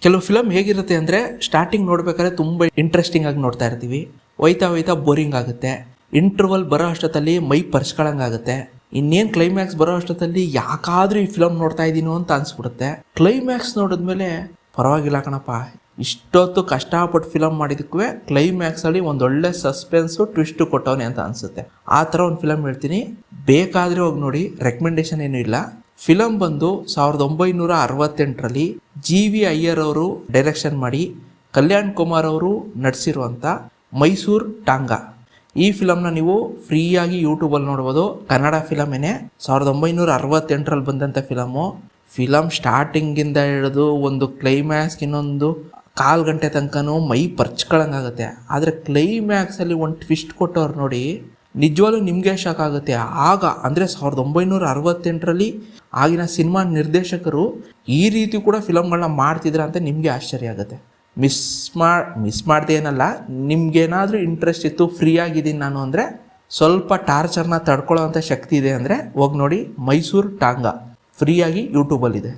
ಕೆಲವು ಫಿಲಮ್ ಹೇಗಿರುತ್ತೆ ಅಂದರೆ ಸ್ಟಾರ್ಟಿಂಗ್ ನೋಡ್ಬೇಕಾದ್ರೆ ತುಂಬ ಇಂಟ್ರೆಸ್ಟಿಂಗ್ ಆಗಿ ನೋಡ್ತಾ ಇರ್ತೀವಿ, ಹೋಯ್ತಾ ಬೋರಿಂಗ್ ಆಗುತ್ತೆ. ಇಂಟರ್ವಲ್ ಬರೋ ಅಷ್ಟೊತ್ತಲ್ಲಿ ಮೈ ಪರ್ಸ್ಕೊಳಂಗಾಗುತ್ತೆ. ಇನ್ನೇನು ಕ್ಲೈಮ್ಯಾಕ್ಸ್ ಬರೋ ಅಷ್ಟೊತ್ತಲ್ಲಿ ಯಾಕಾದ್ರೂ ಈ ಫಿಲಮ್ ನೋಡ್ತಾ ಇದ್ದೀನೋ ಅಂತ ಅನ್ಸ್ಬಿಡುತ್ತೆ. ಕ್ಲೈಮ್ಯಾಕ್ಸ್ ನೋಡಿದ್ಮೇಲೆ ಪರವಾಗಿಲ್ಲ ಕಣಪ್ಪ, ಇಷ್ಟೊತ್ತು ಕಷ್ಟಪಟ್ಟು ಫಿಲಮ್ ಮಾಡಿದಕ್ಕೂ ಕ್ಲೈಮ್ಯಾಕ್ಸಲ್ಲಿ ಒಂದೊಳ್ಳೆ ಸಸ್ಪೆನ್ಸು ಟ್ವಿಸ್ಟು ಕೊಟ್ಟವನೆ ಅಂತ ಅನಿಸುತ್ತೆ. ಆ ಥರ ಒಂದು ಫಿಲಮ್ ಹೇಳ್ತೀನಿ, ಬೇಕಾದರೆ ಹೋಗಿ ನೋಡಿ, ರೆಕಮೆಂಡೇಶನ್ ಏನೂ ಇಲ್ಲ. ಫಿಲಮ್ ಬಂದು 1968ರಲ್ಲಿ GV ಅಯ್ಯರ್ ಅವರು ಡೈರೆಕ್ಷನ್ ಮಾಡಿ ಕಲ್ಯಾಣ್ ಕುಮಾರ್ ಅವರು ನಟಿಸಿರುವಂಥ ಮೈಸೂರು ಟಾಂಗಾ. ಈ ಫಿಲಮ್ನ ನೀವು ಫ್ರೀಯಾಗಿ ಯೂಟ್ಯೂಬಲ್ಲಿ ನೋಡ್ಬೋದು. ಕನ್ನಡ ಫಿಲಮೇನೆ, 1968ರಲ್ಲಿ ಬಂದಂಥ ಫಿಲಮ್ ಸ್ಟಾರ್ಟಿಂಗಿಂದ ಹಿಡಿದು ಒಂದು ಕ್ಲೈಮ್ಯಾಕ್ಸ್ ಇನ್ನೊಂದು 1/4 ಗಂಟೆ ತನಕನೂ ಮೈ ಪರ್ಚ್ಕೊಳಂಗಾಗುತ್ತೆ. ಆದರೆ ಕ್ಲೈಮ್ಯಾಕ್ಸಲ್ಲಿ ಒಂದು ಟ್ವಿಸ್ಟ್ ಕೊಟ್ಟವ್ರು ನೋಡಿ, ನಿಜವಾಗ್ಲೂ ನಿಮಗೆ ಶಾಕ್ ಆಗುತ್ತೆ. ಆಗ ಅಂದರೆ 1968ರಲ್ಲಿ ಆಗಿನ ಸಿನಿಮಾ ನಿರ್ದೇಶಕರು ಈ ರೀತಿ ಕೂಡ ಫಿಲಮ್ಗಳನ್ನ ಮಾಡ್ತಿದ್ರ ಅಂತ ನಿಮಗೆ ಆಶ್ಚರ್ಯ ಆಗುತ್ತೆ. ಮಿಸ್ ಮಾಡ್ದೆ ಏನಲ್ಲ, ನಿಮ್ಗೇನಾದರೂ ಇಂಟ್ರೆಸ್ಟ್ ಇತ್ತು, ಫ್ರೀ ಆಗಿದ್ದೀನಿ ನಾನು ಅಂದರೆ, ಸ್ವಲ್ಪ ಟಾರ್ಚರ್ನ ತಡ್ಕೊಳ್ಳೋ ಅಂಥ ಶಕ್ತಿ ಇದೆ ಅಂದರೆ ಹೋಗಿ ನೋಡಿ, ಮೈಸೂರು ಟಾಂಗಾ ಫ್ರೀಯಾಗಿ ಯೂಟ್ಯೂಬಲ್ಲಿದೆ.